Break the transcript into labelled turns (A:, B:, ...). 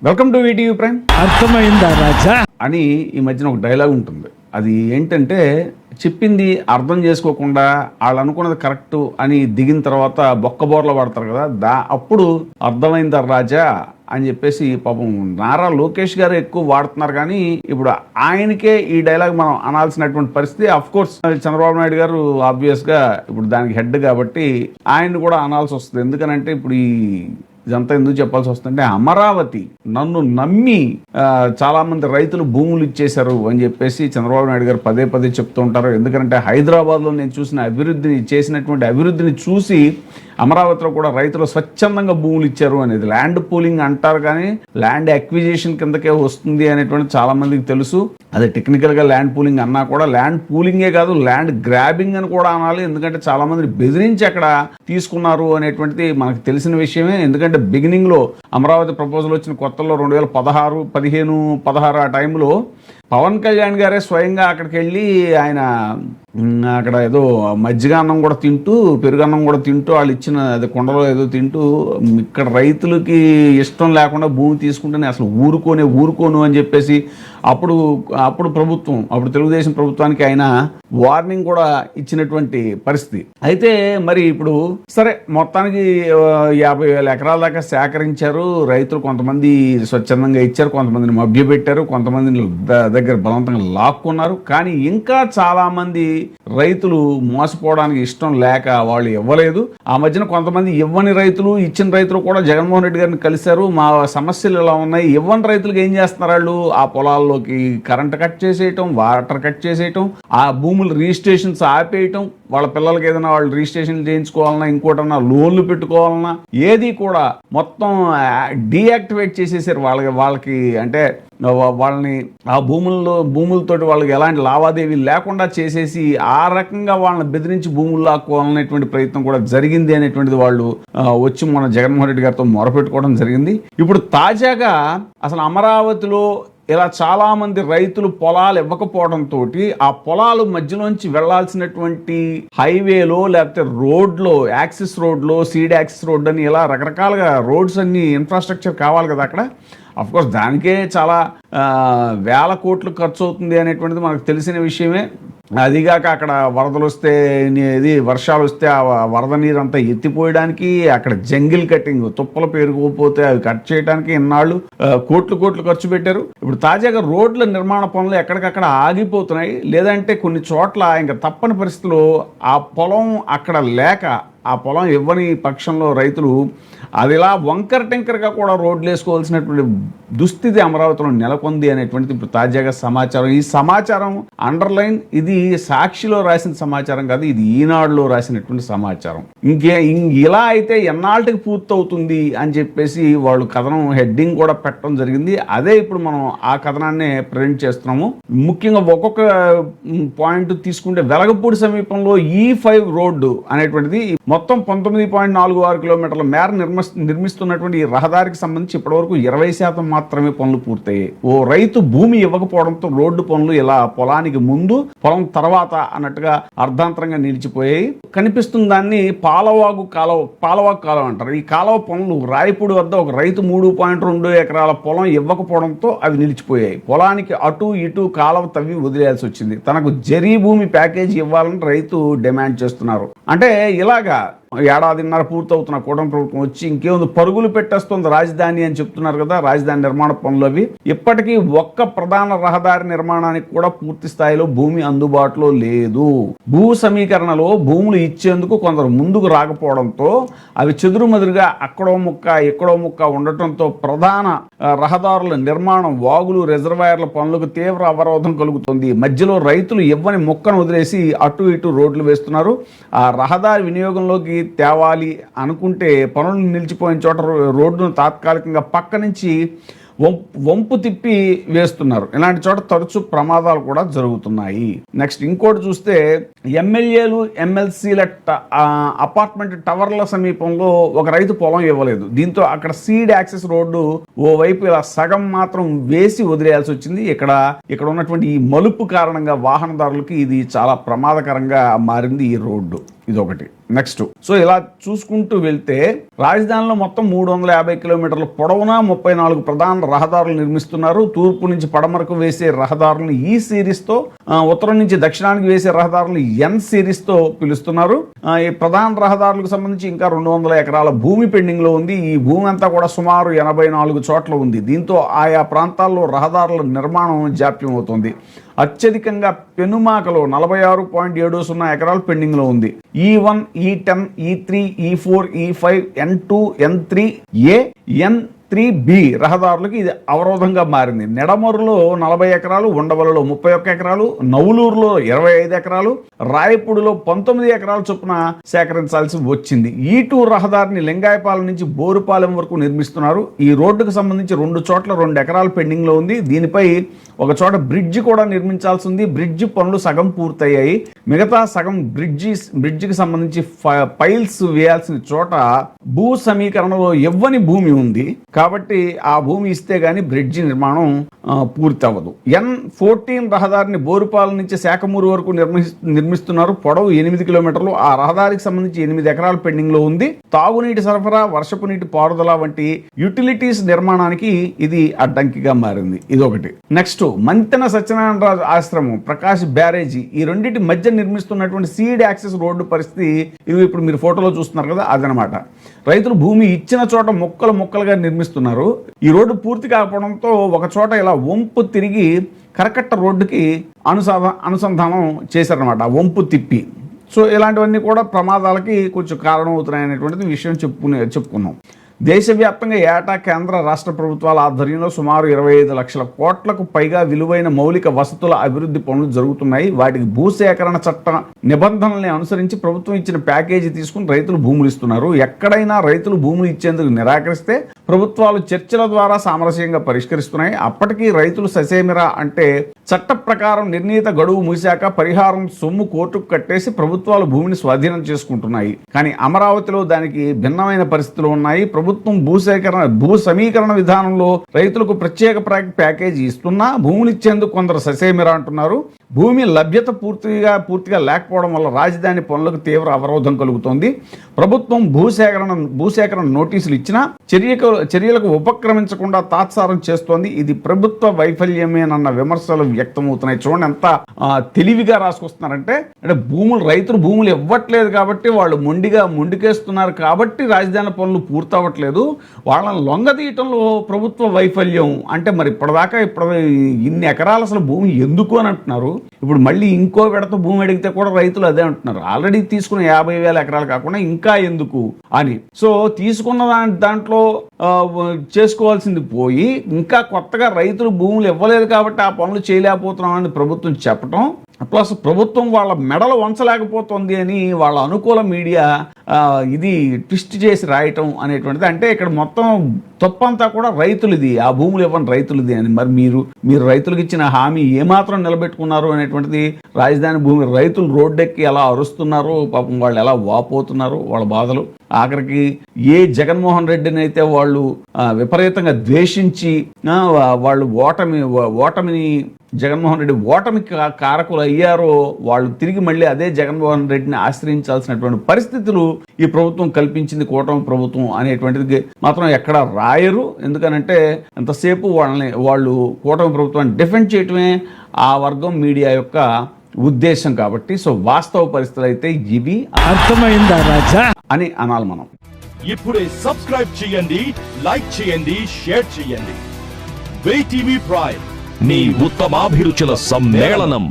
A: Welcome to VTV prime.
B: అర్థమైందా రాజా
A: అని ఈ మధ్యన ఒక డైలాగ్ ఉంటుంది. అది ఏంటంటే, చెప్పింది అర్థం చేసుకోకుండా వాళ్ళు అనుకున్నది కరెక్ట్ అని దిగిన తర్వాత బొక్కబోర్లో పడతారు కదా, అప్పుడు అర్థమైందా రాజా అని చెప్పేసి పాపం నారా లోకేష్ గారు ఎక్కువ వాడుతున్నారు. కానీ ఇప్పుడు ఆయనకే ఈ డైలాగ్ మనం అనాల్సినటువంటి పరిస్థితి. అఫ్ కోర్స్ చంద్రబాబు నాయుడు గారు ఆబ్వియస్ గా ఇప్పుడు దానికి హెడ్ కాబట్టి ఆయన కూడా అనాల్సి వస్తుంది. ఎందుకనంటే ఇప్పుడు ఇదంతా ఎందుకు చెప్పాల్సి వస్తుందంటే, అమరావతి నన్ను నమ్మి చాలా మంది రైతులు భూములు ఇచ్చేశారు అని చెప్పేసి చంద్రబాబు నాయుడు గారు పదే పదే చెప్తూ ఉంటారు. ఎందుకంటే హైదరాబాద్లో నేను చూసిన చేసినటువంటి అభివృద్ధిని చూసి అమరావతిలో కూడా రైతులు స్వచ్ఛందంగా భూములు ఇచ్చారు అనేది. ల్యాండ్ పూలింగ్ అంటారు కానీ ల్యాండ్ అక్విజిషన్ కిందకే వస్తుంది అనేటువంటి చాలా మందికి తెలుసు. అదే టెక్నికల్గా ల్యాండ్ పూలింగ్ అన్నా కూడా ల్యాండ్ పూలింగే కాదు, ల్యాండ్ గ్రాబింగ్ అని కూడా అనాలి. ఎందుకంటే చాలా మందిని బెదిరించి అక్కడ తీసుకున్నారు అనేటువంటిది మనకు తెలిసిన విషయమే. ఎందుకంటే బిగినింగ్లో అమరావతి ప్రపోజల్ వచ్చిన కొత్తలో 2016, 15, 16 ఆ టైంలో పవన్ కళ్యాణ్ గారే స్వయంగా అక్కడికి వెళ్ళి ఆయన అక్కడ ఏదో మజ్జిగ అన్నం కూడా తింటూ, పెరుగన్నం కూడా తింటూ, వాళ్ళు ఇచ్చిన అది కొండలో ఏదో తింటూ, ఇక్కడ రైతులకి ఇష్టం లేకుండా భూమి తీసుకుంటేనే అసలు ఊరుకోను అని చెప్పేసి అప్పుడు ప్రభుత్వం, అప్పుడు తెలుగుదేశం ప్రభుత్వానికి ఆయన వార్నింగ్ కూడా ఇచ్చినటువంటి పరిస్థితి. అయితే మరి ఇప్పుడు సరే మొత్తానికి 50,000 ఎకరాల దాకా సేకరించారు రైతులు. కొంతమంది స్వచ్ఛందంగా ఇచ్చారు, కొంతమందిని మభ్యపెట్టారు, కొంతమందిని దగ్గర బలవంతంగా లాక్కున్నారు. కానీ ఇంకా చాలా మంది రైతులు మోసపోవడానికి ఇష్టం లేక వాళ్ళు ఇవ్వలేదు. ఆ మధ్యన కొంతమంది ఇవ్వని రైతులు, ఇచ్చిన రైతులు కూడా జగన్మోహన్ రెడ్డి గారిని కలిశారు. మా సమస్యలు ఇలా ఉన్నాయి. ఇవ్వని రైతులకు ఏం చేస్తున్నారు, వాళ్ళు ఆ పొలాల్లోకి కరెంట్ కట్ చేసేయటం, వాటర్ కట్ చేసేయటం, ఆ భూములు రిజిస్ట్రేషన్స్ ఆపేయటం, వాళ్ళ పిల్లలకి ఏదైనా వాళ్ళు రిజిస్ట్రేషన్ చేయించుకోవాలన్నా, ఇంకోటన్నా లోన్లు పెట్టుకోవాలన్నా ఏది కూడా మొత్తం డీయాక్టివేట్ చేసేసారు. వాళ్ళకి అంటే వాళ్ళని ఆ భూములతోటి వాళ్ళకి ఎలాంటి లావాదేవీ లేకుండా చేసేసి ఆ రకంగా వాళ్ళని బెదిరించి భూములు లాక్కోవాలనేటువంటి ప్రయత్నం కూడా జరిగింది అనేటువంటిది వాళ్ళు వచ్చి మన జగన్మోహన్ రెడ్డి గారితో మొరపెట్టుకోవడం జరిగింది. ఇప్పుడు తాజాగా అసలు అమరావతిలో ఇలా చాలా మంది రైతులు పొలాలు ఇవ్వకపోవడంతో ఆ పొలాలు మధ్యలోంచి వెళ్లాల్సినటువంటి హైవేలో లేకపోతే రోడ్లో, యాక్సిస్ రోడ్లో, సీడ్ యాక్సిస్ రోడ్ అని ఇలా రకరకాలుగా రోడ్స్ అన్ని ఇన్ఫ్రాస్ట్రక్చర్ కావాలి కదా అక్కడ. అఫ్కోర్స్ దానికే చాలా వేల కోట్లు ఖర్చు అవుతుంది అనేటువంటిది మనకు తెలిసిన విషయమే. అదిగాక అక్కడ వరదలు వస్తే, వర్షాలు వస్తే ఆ వరద నీరు అంతా ఎత్తిపోయడానికి, అక్కడ జంగిల్ కటింగ్, తుప్పలు పెరిగిపోతే అవి కట్ చేయడానికి ఇన్నాళ్ళు కోట్లు ఖర్చు పెట్టారు. ఇప్పుడు తాజాగా రోడ్ల నిర్మాణ పనులు ఎక్కడికక్కడ ఆగిపోతున్నాయి. లేదంటే కొన్ని చోట్ల ఇంకా తప్పని పరిస్థితుల్లో ఆ పొలం అక్కడ లేక, ఆ పొలం ఇవ్వని పక్షంలో రైతులు అది ఇలా వంకర టెంకర్గా కూడా రోడ్లు వేసుకోవాల్సినటువంటి దుస్థితి అమరావతిలో నెలకొంది అనేటువంటిది ఇప్పుడు తాజాగా సమాచారం. ఈ సమాచారం అండర్లైన్, ఇది సాక్షిలో రాసిన సమాచారం కాదు, ఇది ఈనాడులో రాసినటువంటి సమాచారం. ఇలా అయితే ఎన్నాళ్ళకి పూర్తవుతుంది అని చెప్పేసి వాళ్ళు కథనం హెడ్డింగ్ కూడా పెట్టడం జరిగింది. అదే ఇప్పుడు మనం ఆ కథనాన్ని ప్రజెంట్ చేస్తున్నాము. ముఖ్యంగా ఒక్కొక్క పాయింట్ తీసుకుంటే, వెలగపూడి సమీపంలో E5 రోడ్డు అనేటువంటిది మొత్తం 19.46 కిలోమీటర్ల మేర నిర్మిస్తున్నటువంటి ఈ రహదారికి సంబంధించి ఇప్పటివరకు 20% మాత్రమే పనులు పూర్తయ్యాయి. ఓ రైతు భూమి ఇవ్వకపోవడంతో రోడ్డు పనులు ఇలా పొలానికి ముందు, పొలం తర్వాత అన్నట్టుగా అర్ధాంతరంగా నిలిచిపోయాయి. కనిపిస్తున్న దాన్ని పాలవాగు కాలువ అంటారు. ఈ కాలువ పనులు రాయపూడి వద్ద ఒక రైతు 3.2 ఎకరాల పొలం ఇవ్వకపోవడంతో అవి నిలిచిపోయాయి. పొలానికి అటు ఇటు కాలువ తవ్వి వదిలేయాల్సి వచ్చింది. తనకు జరీ భూమి ప్యాకేజీ ఇవ్వాలని రైతు డిమాండ్ చేస్తున్నారు. అంటే ఇలాగా ఏడాదిన్నర పూర్తవుతున్న కూటమి ప్రభుత్వం వచ్చి ఇంకేముంది, పరుగులు పెట్టేస్తుంది రాజధాని అని చెప్తున్నారు కదా. రాజధాని నిర్మాణ పనులు అవి ఇప్పటికీ ఒక్క ప్రధాన రహదారి నిర్మాణానికి కూడా పూర్తి స్థాయిలో భూమి అందుబాటులో లేదు. భూ సమీకరణలో భూములు ఇచ్చేందుకు కొందరు ముందుకు రాకపోవడంతో అవి చెదురుమదురుగా అక్కడో ముక్క ఎక్కడో ముక్క ఉండటంతో ప్రధాన రహదారుల నిర్మాణం, వాగులు, రిజర్వాయర్ల పనులకు తీవ్ర అవరోధం కలుగుతుంది. మధ్యలో రైతులు ఇవ్వని మొక్కను వదిలేసి అటు ఇటు రోడ్లు వేస్తున్నారు. ఆ రహదారి వినియోగంలోకి తేవాలి అనుకుంటే పనులు నిలిచిపోయిన చోట రోడ్డును తాత్కాలికంగా పక్క నుంచి వంపు తిప్పి వేస్తున్నారు. ఇలాంటి చోట తరచూ ప్రమాదాలు కూడా జరుగుతున్నాయి. నెక్స్ట్ ఇంకోటి చూస్తే, ఎమ్మెల్యేలు, ఎమ్మెల్సీల అపార్ట్మెంట్ టవర్ల సమీపంలో ఒక రైతు పొలం ఇవ్వలేదు. దీంతో అక్కడ సీడ్ యాక్సెస్ రోడ్డు ఓవైపు ఇలా సగం మాత్రం వేసి వదిలేయాల్సి వచ్చింది. ఇక్కడ ఉన్నటువంటి ఈ మలుపు కారణంగా వాహనదారులకి ఇది చాలా ప్రమాదకరంగా మారింది ఈ రోడ్డు. ఇదొకటి. నెక్స్ట్, సో ఇలా చూసుకుంటూ వెళ్తే రాజధానిలో మొత్తం 350 కిలోమీటర్ల పొడవునా 34 ప్రధాన రహదారులు నిర్మిస్తున్నారు. తూర్పు నుంచి పడమరకు వేసే రహదారులను ఈ సిరీస్తో, ఉత్తరం నుంచి దక్షిణానికి వేసే రహదారులను ఎన్ సిరీస్తో పిలుస్తున్నారు. ఈ ప్రధాన రహదారులకు సంబంధించి ఇంకా 200 ఎకరాల భూమి పెండింగ్ లో ఉంది. ఈ భూమి అంతా కూడా సుమారు 84 చోట్ల ఉంది. దీంతో ఆయా ప్రాంతాల్లో రహదారుల నిర్మాణం జాప్యం అవుతుంది. అత్యధికంగా పెనుమాకలో 46.70 ఎకరాలు పెండింగ్ లో ఉంది. E1, E10, E3, E4, E5, N2, N3, A, N3B రహదారులకు ఇది అవరోధంగా మారింది. నెడమరులో 40 ఎకరాలు, ఉండవలలో 31 ఎకరాలు, నవులూరులో 25 ఎకరాలు, రాయపూడిలో 19 ఎకరాల చొప్పున సేకరించాల్సి వచ్చింది. E2 రహదారిని లింగాయపాలెం నుంచి బోరుపాలెం వరకు నిర్మిస్తున్నారు. ఈ రోడ్డుకు సంబంధించి 2 చోట్ల 2 ఎకరాలు పెండింగ్ లో ఉంది. దీనిపై ఒక చోట బ్రిడ్జి కూడా నిర్మించాల్సి ఉంది. బ్రిడ్జి పనులు సగం పూర్తయ్యాయి. మిగతా సగం బ్రిడ్జికి సంబంధించి పైల్స్ వేయాల్సిన చోట భూ సమీకరణలో ఇవ్వని భూమి ఉంది. కాబట్టి ఆ భూమి ఇస్తే గానీ బ్రిడ్జి నిర్మాణం పూర్తి అవ్వదు. N14 రహదారిని బోరుపాలెం నుంచి శాఖమూరు వరకు నిర్మిస్తున్నారు. పొడవు 8 కిలోమీటర్లు. ఆ రహదారికి సంబంధించి 8 ఎకరాలు పెండింగ్ లో ఉంది. తాగునీటి సరఫరా, వర్షపు నీటి పారుదల వంటి యూటిలిటీస్ నిర్మాణానికి ఇది అడ్డంకిగా మారింది. ఇదొకటి. నెక్స్ట్, మంతెన సత్యనారాయణ రాజు ఆశ్రమం, ప్రకాశ్ బ్యారేజీ, ఈ రెండింటి మధ్య నిర్మిస్తున్నటువంటి సీడ్ యాక్సెస్ రోడ్డు పరిస్థితి ఇవి ఇప్పుడు మీరు ఫోటోలో చూస్తున్నారు కదా, అదనమాట. రైతులు భూమి ఇచ్చిన చోట ముక్కలుగా నిర్మిస్తున్నారు. ఈ రోడ్డు పూర్తి కాకపోవడంతో ఒక చోట ఇలా వంపు తిరిగి కరకట్ట రోడ్డుకి అనుసంధానం చేశారనమాట, వంపు తిప్పి. సో ఇలాంటివన్నీ కూడా ప్రమాదాలకి కొంచెం కారణం అవుతున్నాయి అనేటువంటిది విషయం చెప్పుకున్నాం. దేశవ్యాప్తంగా ఏటా కేంద్ర రాష్ట్ర ప్రభుత్వాల ఆధ్వర్యంలో సుమారు 25 లక్షల కోట్లకు పైగా విలువైన మౌలిక వసతుల అభివృద్ధి పనులు జరుగుతున్నాయి. వాటికి భూసేకరణ చట్ట నిబంధనల్ని అనుసరించి ప్రభుత్వం ఇచ్చిన ప్యాకేజీ తీసుకుని రైతులు భూములు ఇస్తున్నారు. ఎక్కడైనా రైతులు భూములు ఇచ్చేందుకు నిరాకరిస్తే ప్రభుత్వాలు చర్చల ద్వారా సామరస్యంగా పరిష్కరిస్తున్నాయి. అప్పటికీ రైతులు ససేమిరా అంటే చట్ట ప్రకారం నిర్ణీత గడువు ముగిశాక పరిహారం సొమ్ము కోర్టుకు కట్టేసి ప్రభుత్వాలు భూమిని స్వాధీనం చేసుకుంటున్నాయి. కానీ అమరావతిలో దానికి భిన్నమైన పరిస్థితులు ఉన్నాయి. ప్రభుత్వం భూ సమీకరణ విధానంలో రైతులకు ప్రత్యేక ప్యాకేజీ ఇస్తున్నా భూములు ఇచ్చేందుకు కొందరు ససేమిరా అంటున్నారు. భూమి లభ్యత పూర్తిగా లేకపోవడం వల్ల రాజధాని పనులకు తీవ్ర అవరోధం కలుగుతోంది. ప్రభుత్వం భూసేకరణ నోటీసులు ఇచ్చినా చర్యలకు ఉపక్రమించకుండా తాత్సారం చేస్తోంది. ఇది ప్రభుత్వ వైఫల్యమేనన్న విమర్శలు వ్యక్తమవుతున్నాయి. చూడండి ఎంత తెలివిగా రాసుకొస్తున్నారంటే, రైతులు భూములు ఇవ్వట్లేదు కాబట్టి వాళ్ళు మొండికేస్తున్నారు కాబట్టి రాజధాని పనులు పూర్తవ్వట్లేదు. వాళ్ళని లొంగదీయటంలో ప్రభుత్వ వైఫల్యం అంటే మరి ఇప్పుడు ఇన్ని ఎకరాలు అసలు భూమి ఎందుకు అని అంటున్నారు. ఇప్పుడు మళ్ళీ ఇంకో విడత భూమి అడిగితే కూడా రైతులు అదే అంటున్నారు. ఆల్రెడీ తీసుకున్న 50,000 ఎకరాలు కాకుండా ఇంకా ఎందుకు అని. సో తీసుకున్న దాంట్లో చేసుకోవాల్సింది పోయి ఇంకా కొత్తగా రైతులు భూములు ఇవ్వలేదు కాబట్టి ఆ పనులు చేయలేకపోతున్నామని ప్రభుత్వం చెప్పటం, ప్లస్ ప్రభుత్వం వాళ్ళ మెడలు వంచలేకపోతుంది అని వాళ్ళ అనుకూల మీడియా ఇది ట్విస్ట్ చేసి రాయటం అనేటువంటిది. అంటే ఇక్కడ మొత్తం తప్పంతా కూడా రైతులది, ఆ భూములు ఇవ్వని రైతులది అని. మరి మీరు రైతులకు ఇచ్చిన హామీ ఏమాత్రం నిలబెట్టుకున్నారు అనేటువంటిది రాజధాని భూమి రైతులు రోడ్డెక్కి ఎలా అరుస్తున్నారో, పాపం వాళ్ళు ఎలా వాపోతున్నారు, వాళ్ళ బాధలు. ఆఖరికి ఏ జగన్మోహన్ రెడ్డిని అయితే వాళ్ళు విపరీతంగా ద్వేషించి వాళ్ళు ఓటమిని జగన్మోహన్ రెడ్డి ఓటమికి కారకులు అయ్యారో వాళ్ళు తిరిగి మళ్ళీ అదే జగన్మోహన్ రెడ్డిని ఆశ్రయించాల్సినటువంటి పరిస్థితులు ఈ ప్రభుత్వం కల్పించింది, కూటమి ప్రభుత్వం అనేటువంటిది మాత్రం ఎక్కడ రాయరు. ఎందుకనంటే ఎంతసేపు వాళ్ళు కూటమి ప్రభుత్వాన్ని డిఫెండ్ చేయటమే ఆ వర్గం మీడియా యొక్క ఉద్దేశం. కాబట్టి సో వాస్తవ పరిస్థితులు అయితే ఇవి.
B: అర్థమైందా రాజా
A: అని అనాలి మనం.
C: ఇప్పుడే సబ్స్క్రైబ్ చేయండి, లైక్ చేయండి, షేర్ చేయండి. WAY TV ప్రైమ్, మీ ఉత్తమాభిరుచుల సమ్మేళనం.